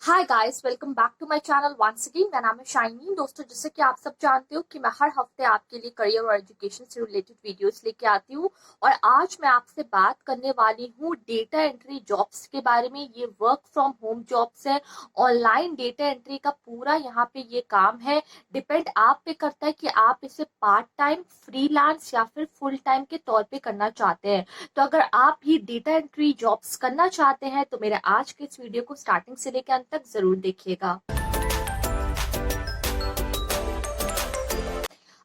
Hi guys, welcome back to my channel once again. मेरा नाम है शाइनी। दोस्तों, जैसे कि आप सब जानते हो कि मैं हर हफ्ते आपके लिए करियर और एजुकेशन से रिलेटेड वीडियोस लेके आती हूँ। और आज मैं आपसे बात करने वाली हूँ डेटा एंट्री जॉब्स के बारे में। ये वर्क फ्रॉम होम जॉब्स है। ऑनलाइन डेटा एंट्री का पूरा यहाँ पे ये काम है। डिपेंड आप पे करता है कि आप इसे पार्ट टाइम, फ्रीलांस या फिर फुल टाइम के तौर पे करना चाहते हैं। तो अगर आप भी डेटा एंट्री जॉब्स करना चाहते हैं तो मेरे आज के इस वीडियो को स्टार्टिंग से लेकर अंत तक जरूर देखिएगा।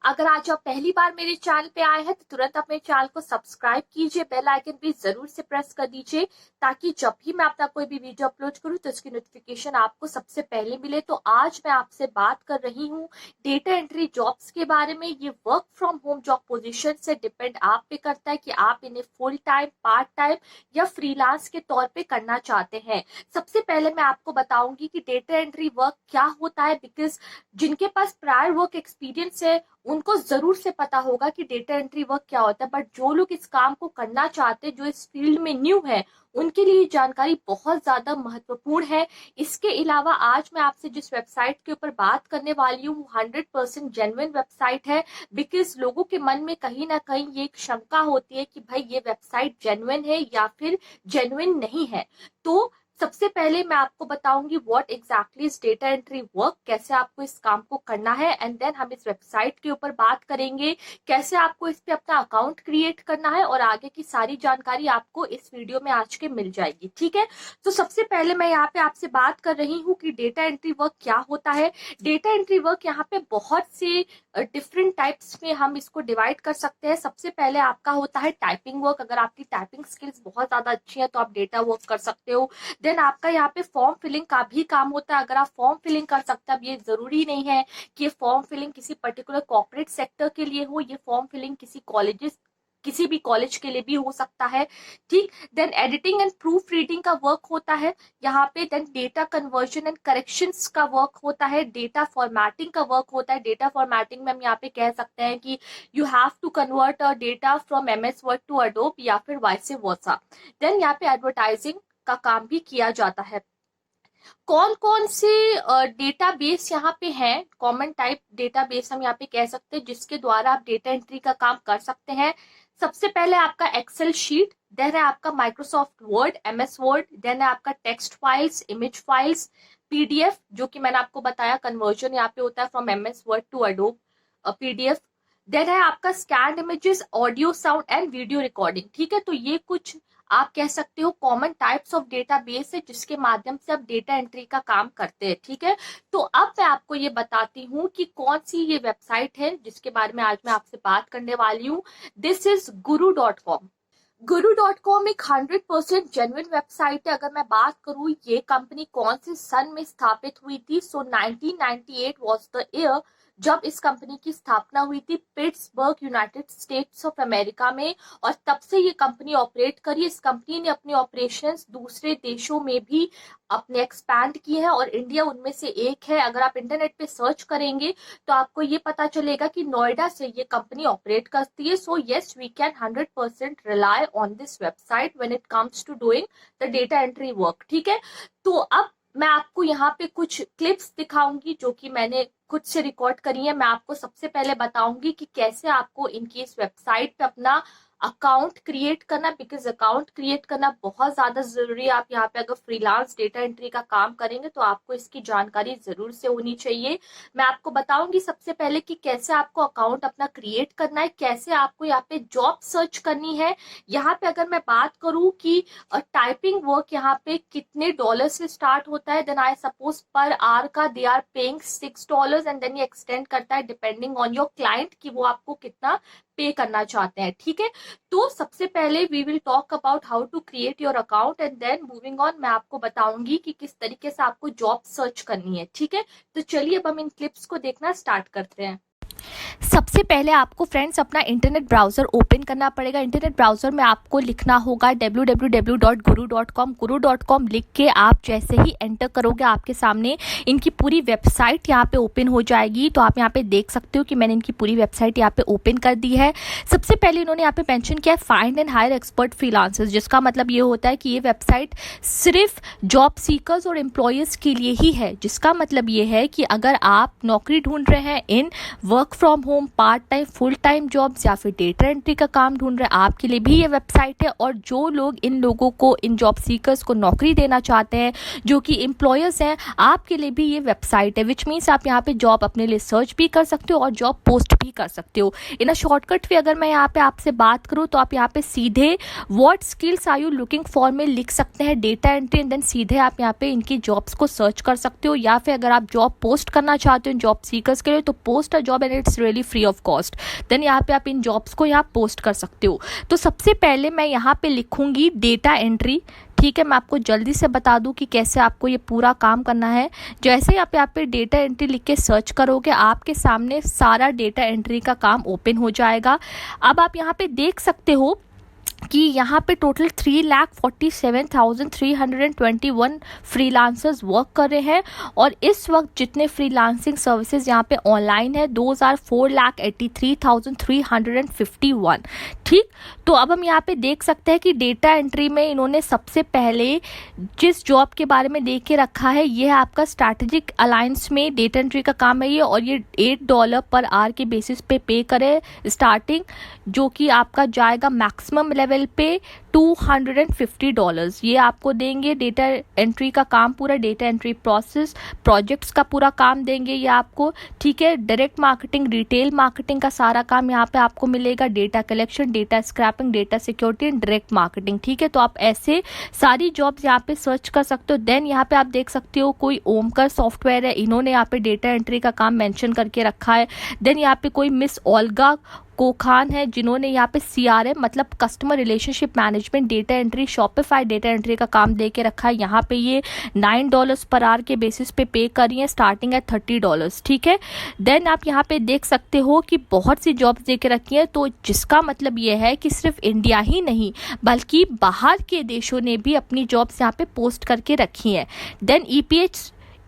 अगर आज आप पहली बार मेरे चैनल पे आए हैं तो तुरंत अपने चैनल को सब्सक्राइब कीजिए, बेल आइकन भी जरूर से प्रेस कर दीजिए ताकि जब भी मैं अपना कोई भी वीडियो अपलोड करूं तो इसकी नोटिफिकेशन आपको सबसे पहले मिले। तो आज मैं आपसे बात कर रही हूं डेटा एंट्री जॉब्स के बारे में। ये work from home job position से डिपेंड आप पे करता है कि आप इन्हें फुल टाइम, पार्ट टाइम या फ्रीलांस के तौर पे करना चाहते हैं। सबसे पहले मैं आपको बताऊंगी कि डेटा एंट्री वर्क क्या होता है, बिकॉज जिनके पास प्रायर वर्क एक्सपीरियंस है उनको जरूर से पता होगा कि डेटा एंट्री वर्क क्या होता है। बट जो लोग इस काम को करना चाहते हैं, जो इस फील्ड में न्यू है, उनके लिए जानकारी बहुत ज्यादा महत्वपूर्ण है। इसके अलावा आज मैं आपसे जिस वेबसाइट के ऊपर बात करने वाली हूँ 100% जेन्युइन वेबसाइट है। बिकॉज लोगों के मन में कहीं ना कहीं ये एक शंका होती है कि भाई ये वेबसाइट जेन्युइन है या फिर जेन्युइन नहीं है। तो सबसे पहले मैं आपको बताऊंगी what exactly is data entry work, कैसे आपको इस काम को करना है। एंड देन हम इस वेबसाइट के ऊपर बात करेंगे कैसे आपको इस पे अपना अकाउंट क्रिएट करना है, और आगे की सारी जानकारी आपको इस वीडियो में आज के मिल जाएगी। ठीक है, तो सबसे पहले मैं यहाँ पे आपसे बात कर रही हूँ कि डेटा एंट्री वर्क क्या होता है। डेटा एंट्री वर्क यहाँ पे बहुत से डिफरेंट टाइप्स में हम इसको डिवाइड कर सकते हैं। सबसे पहले आपका होता है टाइपिंग वर्क। अगर आपकी टाइपिंग स्किल्स बहुत ज्यादा अच्छी है तो आप डेटा वर्क कर सकते हो। देन आपका यहाँ पे फॉर्म फिलिंग का भी काम होता है। अगर आप फॉर्म फिलिंग कर सकते हैं, अब ये जरूरी नहीं है कि ये फॉर्म फिलिंग किसी पर्टिकुलर कॉर्पोरेट सेक्टर के लिए हो, ये फॉर्म फिलिंग किसी भी कॉलेज के लिए भी हो सकता है। ठीक। Then editing and proofreading का वर्क होता है यहाँ पे। Then data conversion and corrections का वर्क होता है। डेटा फॉर्मेटिंग का वर्क होता है। डेटा फॉर्मेटिंग में हम यहाँ पे कह सकते हैं कि you have to convert a data from MS Word to Adobe या फिर वाइस वर्सा। देन यहाँ पे एडवर्टाइजिंग का काम भी किया जाता है। कौन कौन से डेटाबेस यहाँ पे हैं, कॉमन टाइप डेटाबेस हम यहाँ पे कह सकते हैं जिसके द्वारा आप डेटा एंट्री का काम कर सकते हैं। सबसे पहले आपका एक्सेल शीट, देन है आपका Microsoft Word, MS Word, then है आपका text files, image files, PDF, जो कि मैंने आपको बताया कन्वर्जन यहाँ पे होता है from MS Word to Adobe PDF. Then है आपका scan images, audio, sound and video recording. ठीक है, तो ये कुछ आप कह सकते हो कॉमन टाइप्स ऑफ डेटाबेस है जिसके माध्यम से आप डेटा एंट्री का काम करते हैं। ठीक है, तो अब मैं आपको ये बताती हूँ कि कौन सी ये वेबसाइट है जिसके बारे में आज मैं आपसे बात करने वाली हूँ। This is guru.com। guru.com एक 100% जेन्युइन वेबसाइट है। अगर मैं बात करूँ ये कंपनी कौन से सन में स्थापित हुई थी, सो 1998 वाज द ईयर जब इस कंपनी की स्थापना हुई थी Pittsburgh, United states of America में। और तब से ये कंपनी ऑपरेट करी। इस कंपनी ने अपने ऑपरेशंस दूसरे देशों में भी अपने एक्सपैंड किए हैं और इंडिया उनमें से एक है। अगर आप इंटरनेट पे सर्च करेंगे तो आपको ये पता चलेगा कि नोएडा से ये कंपनी ऑपरेट करती है। So yes, we can 100% rely on this website when it comes to doing the data entry work. ठीक है, तो अब मैं आपको यहाँ पे कुछ क्लिप्स दिखाऊंगी जो कि मैंने खुद से रिकॉर्ड करी है। मैं आपको सबसे पहले बताऊंगी कि कैसे आपको इनकी इस वेबसाइट पे अपना अकाउंट क्रिएट करना, बिकॉज अकाउंट क्रिएट करना बहुत ज्यादा जरूरी है। आप यहाँ पे अगर फ्रीलांस डेटा एंट्री का काम करेंगे तो आपको इसकी जानकारी जरूर से होनी चाहिए। मैं आपको बताऊंगी सबसे पहले कि कैसे आपको अकाउंट अपना क्रिएट करना है, कैसे आपको यहाँ पे जॉब सर्च करनी है। यहाँ पे अगर मैं बात करूँ कि टाइपिंग वर्क यहाँ पे कितने डॉलर से स्टार्ट होता है, then I suppose per hour का they are paying $6 and then ये एक्सटेंड करता है डिपेंडिंग ऑन योर क्लाइंट कि वो आपको कितना पे करना चाहते हैं। ठीक है, तो सबसे पहले we will talk about how to create your account and then moving on मैं आपको बताऊंगी कि किस तरीके से आपको जॉब सर्च करनी है। ठीक है, तो चलिए अब हम इन क्लिप्स को देखना स्टार्ट करते हैं। सबसे पहले आपको फ्रेंड्स अपना इंटरनेट ब्राउज़र ओपन करना पड़ेगा। इंटरनेट ब्राउज़र में आपको लिखना होगा www.guru.com। guru.com लिख के आप जैसे ही एंटर करोगे आपके सामने इनकी पूरी वेबसाइट यहाँ पे ओपन हो जाएगी। तो आप यहाँ पे देख सकते हो कि मैंने इनकी पूरी वेबसाइट यहाँ पे ओपन कर दी है। सबसे पहले इन्होंने यहाँ पे मेंशन किया है find and hire expert freelancers, जिसका मतलब ये होता है कि ये वेबसाइट सिर्फ जॉब सीकर्स और एम्प्लॉयर्स के लिए ही है। जिसका मतलब ये है कि अगर आप नौकरी ढूंढ रहे हैं in work from home, part time, full time jobs या फिर डेटा एंट्री का काम ढूंढ रहे हैं, आपके लिए भी ये वेबसाइट है। और जो लोग इन लोगों को, इन जॉब सीकर्स को नौकरी देना चाहते हैं, जो कि एम्प्लॉयर्स हैं, आपके लिए भी ये वेबसाइट है। विच मीन्स आप यहाँ पे जॉब अपने लिए सर्च भी कर सकते हो और जॉब पोस्ट भी कर सकते हो। इन अ शॉर्टकट भी अगर मैं यहाँ पे आपसे बात करूँ तो आप यहाँ पे सीधे what skills are you looking for में लिख सकते हैं डेटा एंट्री, एंड देन सीधे आप यहाँ पे इनकी जॉब्स को सर्च कर सकते हो। या फिर अगर आप जॉब पोस्ट करना चाहते हो इन जॉब सीकर्स के लिए तो post a job and it's really free of cost. Then यहाँ पे आप इन जॉब्स को यहाँ पोस्ट कर सकते हो। तो सबसे पहले मैं यहाँ पे लिखूंगी डेटा एंट्री। ठीक है, मैं आपको जल्दी से बता दूं कि कैसे आपको ये पूरा काम करना है। जैसे ही आप यहाँ पे डेटा एंट्री लिख के सर्च करोगे आपके सामने सारा डेटा एंट्री का काम ओपन हो जाएगा। अब आप यहाँ पे देख सकते हो कि यहाँ पे टोटल 3,47,321 फ्रीलांसर्स वर्क कर रहे हैं। और इस वक्त जितने फ्रीलांसिंग सर्विसेज यहाँ पे ऑनलाइन है 4,83,351। ठीक, तो अब हम यहाँ पे देख सकते हैं कि डेटा एंट्री में इन्होंने सबसे पहले जिस जॉब के बारे में देख के रखा है ये है आपका स्ट्रैटेजिक अलायंस में डेटा एंट्री का काम है ये। और ये $8 पर आवर के बेसिस पे करे स्टार्टिंग, जो कि आपका जाएगा मैक्सिमम लेवल पे $250। ये आपको देंगे डेटा एंट्री का काम, पूरा डेटा एंट्री प्रोसेस, प्रोजेक्ट्स का पूरा काम देंगे ये आपको। ठीक है, डायरेक्ट मार्केटिंग, रिटेल मार्केटिंग का सारा काम यहाँ पे आपको मिलेगा, data collection, data scraping, data security and direct marketing. ठीक है, तो आप ऐसे सारी जॉब्स यहाँ पे सर्च कर सकते हो। देन यहाँ पे आप देख सकते हो कोई ओमकर सॉफ्टवेयर है, इन्होंने यहाँ पे डेटा एंट्री का काम मेंशन करके रखा है। देन यहाँ पे कोई मिस ओल्गा कोखान है जिन्होंने यहाँ पे CRM मतलब customer relationship management data entry, Shopify data entry का काम दे के रखा है। यहाँ पे ये $9 पर आवर के बेसिस पे कर रही है, स्टार्टिंग है $30। ठीक है, देन आप यहाँ पे देख सकते हो कि बहुत सी जॉब्स दे के रखी हैं। तो जिसका मतलब ये है कि सिर्फ इंडिया ही नहीं बल्कि बाहर के देशों ने भी अपनी जॉब्स यहाँ पे पोस्ट करके रखी हैं। देन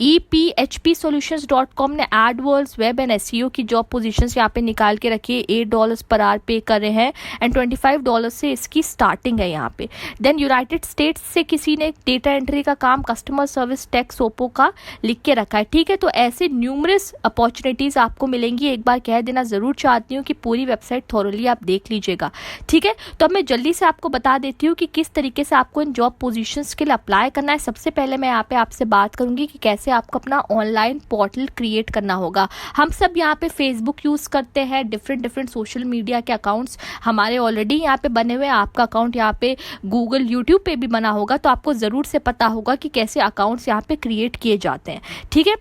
ephpsolutions.com ने एडवर्ड्स, वेब एंड SEO की जॉब पोजीशंस यहाँ पे निकाल के रखी है। $8 पर आवर पे कर रहे हैं एंड $25 से इसकी स्टार्टिंग है यहाँ पे। देन यूनाइटेड स्टेट्स से किसी ने डेटा एंट्री का काम कस्टमर सर्विस टेक सोपो का लिख के रखा है। ठीक है, तो ऐसे न्यूमरस अपॉर्चुनिटीज आपको मिलेंगी। एक बार कह देना जरूर चाहती हूँ कि पूरी वेबसाइट थॉरली आप देख लीजिएगा। ठीक है, तो अब मैं जल्दी से आपको बता देती हूँ कि किस तरीके से आपको इन जॉब पोजीशंस के लिए अप्लाई करना है। सबसे पहले मैं यहाँ पे आपसे बात करूंगी कि कैसे आपको अपना ऑनलाइन पोर्टल क्रिएट करना होगा। हम सब यहाँ पे फेसबुक यूज करते हैं, डिफरेंट सोशल मीडिया के अकाउंट्स हमारे ऑलरेडी यहाँ पे बने हुए हैं। आपका अकाउंट यहाँ पे गूगल, यूट्यूब पे भी बना होगा, तो आपको जरूर से पता होगा कि कैसे अकाउंट्स यहाँ पे क्रिएट किए जाते हैं। ठीक है,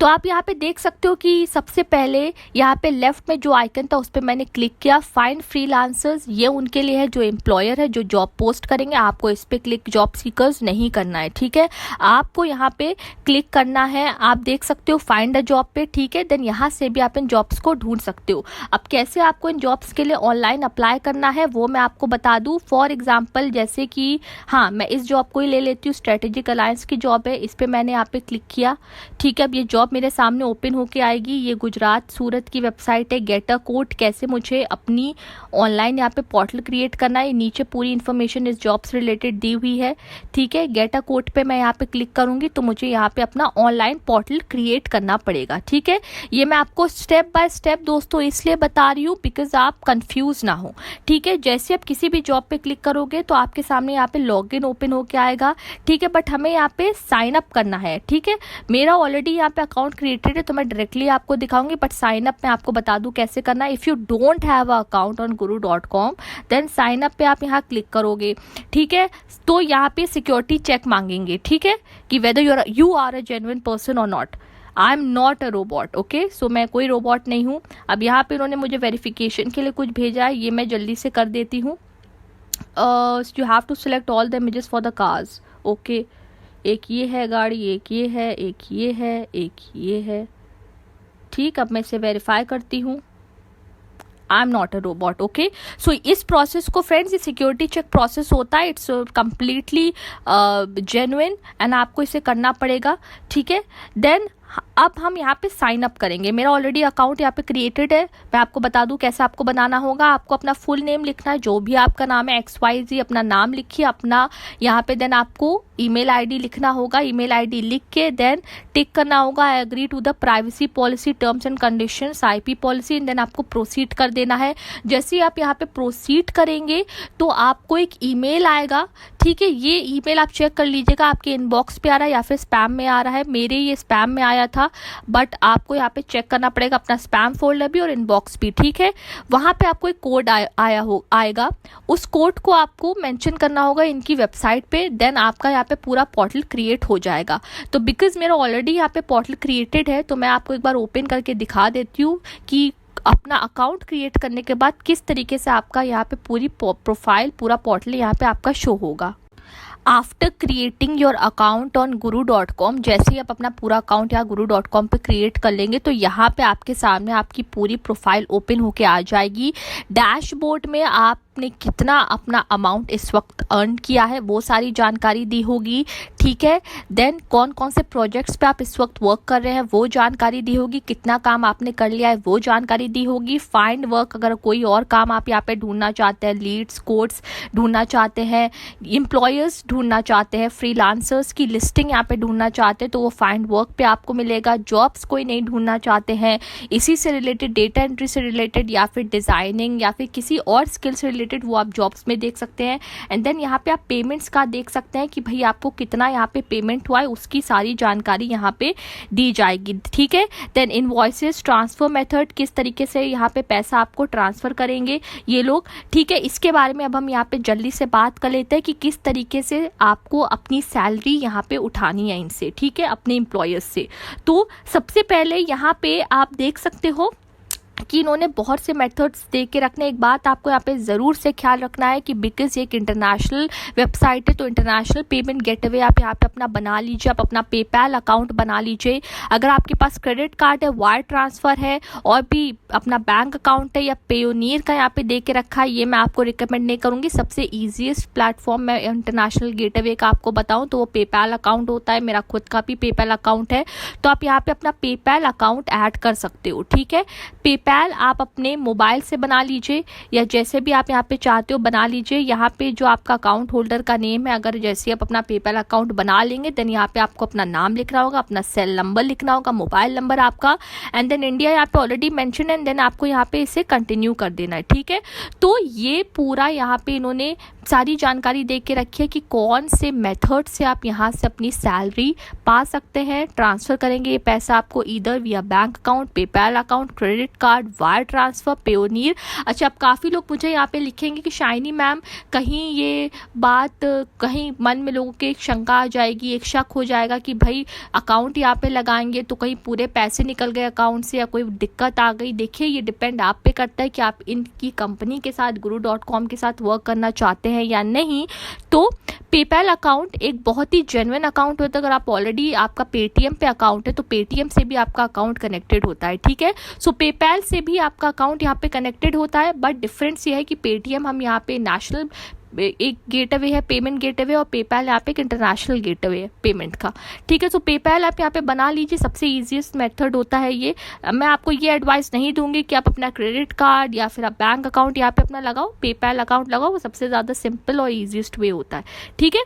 तो आप यहाँ पे देख सकते हो कि सबसे पहले यहाँ पे लेफ्ट में जो आइकन था उस पर मैंने क्लिक किया, फाइंड फ्रीलांसर्स। ये उनके लिए है जो एम्प्लॉयर है, जो जॉब पोस्ट करेंगे। आपको इस पे क्लिक जॉब सीकर्स नहीं करना है। ठीक है, आपको यहाँ पे क्लिक करना है। आप देख सकते हो फाइंड अ जॉब पे। ठीक है, देन यहाँ से भी आप इन जॉब्स को ढूंढ सकते हो। अब कैसे आपको इन जॉब्स के लिए ऑनलाइन अप्लाई करना है वो मैं आपको बता दूँ। फॉर एग्जाम्पल जैसे कि हाँ, मैं इस जॉब को ही ले लेती हूँ, स्ट्रेटेजिक अलायंस की जॉब है। इस पर मैंने यहाँ पे क्लिक किया। ठीक है, अब ये जॉब मेरे सामने ओपन होके आएगी। ये गुजरात सूरत की वेबसाइट है। गेट अ कोड, कैसे मुझे अपनी ऑनलाइन यहाँ पे पोर्टल क्रिएट करना है। नीचे पूरी इन्फॉर्मेशन इस जॉब से रिलेटेड दी हुई है। ठीक है, गेट अ कोड पे मैं यहाँ पे क्लिक करूंगी तो मुझे यहाँ पे अपना ऑनलाइन पोर्टल क्रिएट करना पड़ेगा। ठीक है, ये मैं आपको स्टेप बाय स्टेप दोस्तों इसलिए बता रही हूँ बिकॉज आप कंफ्यूज ना हो। ठीक है, जैसे आप किसी भी जॉब पे क्लिक करोगे तो आपके सामने यहाँ पे लॉग इन ओपन होके आएगा। ठीक है, बट हमें यहाँ पे साइन अप करना है। ठीक है, मेरा ऑलरेडी यहाँ पे अकाउंट क्रिएटेड है तो मैं डायरेक्टली आपको दिखाऊंगी, बट साइन अप मैं आपको बता दूं कैसे करना है। If you don't have a account on guru.com then sign up पे आप यहाँ क्लिक करोगे। ठीक है, तो यहाँ पे सिक्योरिटी चेक मांगेंगे। ठीक है, कि whether you are a genuine person और not. I am not a robot. Okay, so मैं कोई रोबोट नहीं हूँ। अब यहाँ पे उन्होंने मुझे वेरिफिकेशन के लिए कुछ भेजा है, ये मैं जल्दी से कर देती हूँ। You have to select all the images for the cars. Okay, एक ये है गाड़ी, एक ये है, एक ये है, एक ये है। ठीक, अब मैं इसे वेरीफाई करती हूँ। I am not a robot. Okay, so इस प्रोसेस को फ्रेंड्स, ये सिक्योरिटी चेक प्रोसेस होता है, इट्स कम्प्लीटली जेन्युइन एंड आपको इसे करना पड़ेगा। ठीक है, देन अब हम यहाँ पे साइन अप करेंगे। मेरा ऑलरेडी अकाउंट यहाँ पे क्रिएटेड है। मैं आपको बता दूँ कैसे आपको बनाना होगा। आपको अपना फुल नेम लिखना है, जो भी आपका नाम है, XYZ अपना नाम लिखिए अपना यहाँ पे। देन आपको ईमेल आईडी लिखना होगा। ईमेल आईडी लिख के देन टिक करना होगा I agree to the privacy policy terms and conditions, IP policy, and then आपको प्रोसीड कर देना है। जैसे ही आप यहाँ पे प्रोसीड करेंगे तो आपको एक ईमेल आएगा। ठीक है, ये ईमेल आप चेक कर लीजिएगा आपके इनबॉक्स पे आ रहा है या फिर स्पैम में आ रहा है। मेरे ये स्पैम में आया था, बट आपको यहाँ पे चेक करना पड़ेगा अपना स्पैम फोल्डर भी और इनबॉक्स भी। ठीक है, वहाँ पे आपको एक कोड आएगा। उस कोड को आपको मेंशन करना होगा इनकी वेबसाइट पे। देन आपका यहाँ पे पूरा पोर्टल क्रिएट हो जाएगा। तो बिकॉज मेरा ऑलरेडी यहाँ पे पोर्टल क्रिएटेड है, तो मैं आपको एक बार ओपन करके दिखा देती हूँ कि अपना अकाउंट क्रिएट करने के बाद किस तरीके से आपका यहाँ पे पूरी प्रोफाइल, पूरा पोर्टल यहाँ पे आपका शो होगा। After creating your account on guru.com, जैसे ही आप अपना पूरा अकाउंट यहाँ guru.com पे क्रिएट कर लेंगे तो यहाँ पे आपके सामने आपकी पूरी प्रोफाइल ओपन होके आ जाएगी। डैशबोर्ड में आपने कितना अपना अमाउंट इस वक्त अर्न किया है वो सारी जानकारी दी होगी। ठीक है, देन कौन कौन से प्रोजेक्ट्स पे आप इस वक्त वर्क कर रहे हैं वो जानकारी दी होगी। कितना काम आपने कर लिया है वो जानकारी दी होगी। फाइंड वर्क, अगर कोई और काम आप यहाँ पे ढूंढना चाहते हैं, लीड्स, कोड्स ढूंढना चाहते हैं, एम्प्लॉयर्स ढूंढना चाहते हैं, फ्रीलांसर्स की लिस्टिंग यहाँ पे ढूंढना चाहते हैं तो वो फाइंड वर्क पे आपको मिलेगा। जॉब्स कोई नहीं ढूंढना चाहते हैं, इसी से रिलेटेड, डेटा एंट्री से रिलेटेड या फिर डिजाइनिंग या फिर किसी और स्किल से रिलेटेड, वो आप जॉब्स में देख सकते हैं। एंड देन यहाँ पे आप पेमेंट्स का देख सकते हैं कि भाई आपको कितना यहाँ पे पेमेंट हुआ है, उसकी सारी जानकारी यहाँ पे दी जाएगी। ठीक है, देन इनवॉइसेस, ट्रांसफर मेथड, किस तरीके से यहाँ पे पैसा आपको ट्रांसफर करेंगे ये लोग। ठीक है, इसके बारे में अब हम यहाँ पे जल्दी से बात कर लेते हैं कि किस तरीके से आपको अपनी सैलरी यहाँ पे उठानी है इनसे। ठीक है, अपने एम्प्लॉयर्स से। तो सबसे पहले यहाँ पे आप देख सकते हो कि इन्होंने बहुत से मेथड्स दे के रखने। एक बात आपको यहाँ पे ज़रूर से ख्याल रखना है कि बिकॉज ये एक इंटरनेशनल वेबसाइट है तो इंटरनेशनल पेमेंट गेटवे आप यहाँ पे अपना बना लीजिए। आप अपना पेपैल अकाउंट बना लीजिए। अगर आपके पास क्रेडिट कार्ड है, वायर ट्रांसफ़र है और भी अपना बैंक अकाउंट है या पेयोनियर का यहाँ पे दे के रखा है, ये मैं आपको रिकमेंड नहीं करूँगी। सबसे ईजीएस्ट प्लेटफॉर्म मैं इंटरनेशनल गेटवे का आपको बताऊँ तो वो पेपैल अकाउंट होता है। मेरा खुद का भी पेपैल अकाउंट है, तो आप यहाँ पे अपना पेपैल अकाउंट ऐड कर सकते हो। ठीक है, पेपैल आप अपने मोबाइल से बना लीजिए या जैसे भी आप यहाँ पे चाहते हो बना लीजिए। यहाँ पे जो आपका अकाउंट होल्डर का नेम है, अगर जैसे आप अपना पेपैल अकाउंट बना लेंगे देन यहाँ पे आपको अपना नाम लिखना होगा, अपना सेल नंबर लिखना होगा, मोबाइल नंबर आपका, एंड देन इंडिया यहाँ पे ऑलरेडी मेंशन है, एंड देन आपको यहाँ पे इसे कंटिन्यू कर देना है। ठीक है, तो ये पूरा यहाँ पे इन्होंने सारी जानकारी दे के रखी है कि कौन से मेथड से आप यहाँ से अपनी सैलरी पा सकते हैं, ट्रांसफ़र करेंगे ये पैसा आपको ईदर विया bank account, PayPal account, credit card, wire transfer, Payoneer. अच्छा, अब काफ़ी लोग मुझे यहाँ पे लिखेंगे कि शाइनी मैम कहीं ये बात, कहीं मन में लोगों के एक शंका आ जाएगी, एक शक हो जाएगा कि भाई अकाउंट यहाँ पे लगाएंगे तो कहीं पूरे पैसे निकल गए अकाउंट से या कोई दिक्कत आ गई। देखिए, ये डिपेंड आप पे करता है कि आप इनकी कंपनी के साथ guru.com के साथ वर्क करना चाहते हैं या नहीं। तो पेपैल अकाउंट एक बहुत ही जेन्युइन अकाउंट होता है। अगर आप ऑलरेडी आपका पेटीएम पे अकाउंट है तो पेटीएम से भी आपका अकाउंट कनेक्टेड होता है। ठीक है, सो पेपैल से भी आपका अकाउंट यहाँ पे कनेक्टेड होता है, बट डिफरेंस ये है कि पेटीएम हम यहाँ पे नेशनल एक गेटवे है, पेमेंट गेटवे, और पेपैल यहाँ पे एक इंटरनेशनल गेटवे है पेमेंट का। ठीक है, तो पेपैल आप यहाँ पे बना लीजिए, सबसे ईजीएस्ट मेथड होता है ये। मैं आपको ये एडवाइस नहीं दूंगी कि आप अपना क्रेडिट कार्ड या फिर आप बैंक अकाउंट यहाँ पे अपना लगाओ, पेपैल अकाउंट लगाओ, वो सबसे ज़्यादा सिंपल और ईजीएस्ट वे होता है। ठीक है,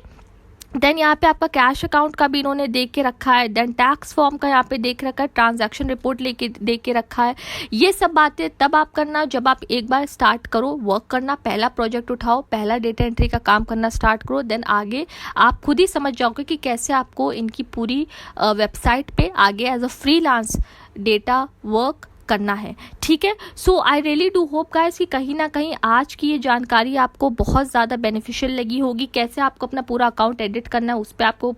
देन यहाँ पे आपका कैश अकाउंट का भी इन्होंने देख के रखा है, देन टैक्स फॉर्म का यहाँ पे देख रखा है, ट्रांजैक्शन रिपोर्ट लेके देख के रखा है। ये सब बातें तब आप करना जब आप एक बार स्टार्ट करो वर्क करना, पहला प्रोजेक्ट उठाओ, पहला डेटा एंट्री का काम करना स्टार्ट करो, देन आगे आप खुद ही समझ जाओगे कि कैसे आपको इनकी पूरी वेबसाइट पे आगे as a freelance data work करना है। ठीक है, so I really do hope guys कि कहीं ना कहीं आज की ये जानकारी आपको बहुत ज़्यादा बेनिफिशियल लगी होगी। कैसे आपको अपना पूरा अकाउंट एडिट करना है, उस पर आपको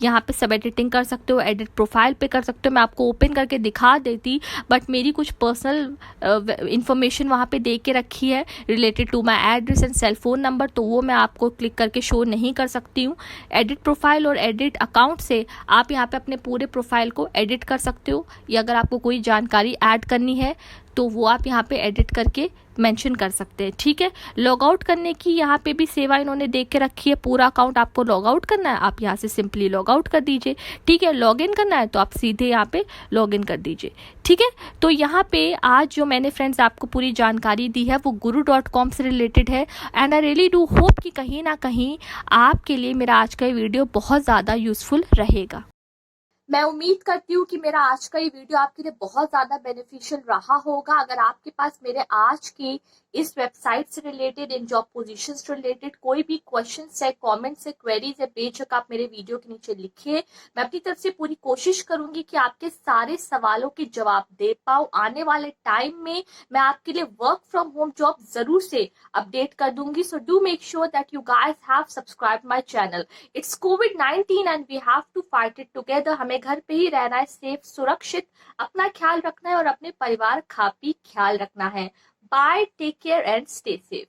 यहाँ पे सब एडिटिंग कर सकते हो, एडिट प्रोफाइल पे कर सकते हो। मैं आपको ओपन करके दिखा देती, बट मेरी कुछ पर्सनल इंफॉर्मेशन वहाँ पे दे के रखी है related to my address and cell phone number, तो वो मैं आपको क्लिक करके शो नहीं कर सकती हूँ। एडिट प्रोफाइल और एडिट अकाउंट से आप यहाँ पे अपने पूरे प्रोफाइल को एडिट कर सकते हो, या अगर आपको कोई जानकारी ऐड करनी है तो वो आप यहाँ पे एडिट करके मेंशन कर सकते हैं। ठीक है, लॉग आउट करने की यहाँ पे भी सेवा इन्होंने देख के रखी है। पूरा अकाउंट आपको लॉग आउट करना है, आप यहाँ से सिंपली लॉग आउट कर दीजिए। ठीक है, लॉग इन करना है तो आप सीधे यहाँ पे लॉग इन कर दीजिए। ठीक है, तो यहाँ पे आज जो मैंने फ्रेंड्स आपको पूरी जानकारी दी है वो guru.com से रिलेटेड है, and I really do hope कि कहीं ना कहीं आपके लिए मेरा आज का ये वीडियो बहुत ज़्यादा यूजफुल रहेगा। मैं उम्मीद करती हूँ कि मेरा आज का ये वीडियो आपके लिए बहुत ज़्यादा बेनिफिशियल रहा होगा। अगर आपके पास मेरे आज की इस वेबसाइट से रिलेटेड, इन जॉब पोजीशंस से रिलेटेड कोई भी क्वेश्चंस है, कमेंट्स है, क्वेरीज है, बेशक आप मेरे वीडियो के नीचे लिखिए। मैं अपनी तरफ से पूरी कोशिश करूंगी कि आपके सारे सवालों के जवाब दे पाऊँ। आने वाले टाइम में मैं आपके लिए वर्क फ्रॉम होम जॉब जरूर से अपडेट कर दूंगी। So do make sure that you guys have subscribe my channel. It's कोविड-19 and we have to fight it together. हमें घर पे ही रहना है, सेफ, सुरक्षित, अपना ख्याल रखना है और अपने परिवार का भी ख्याल रखना है। Bye, take care and stay safe.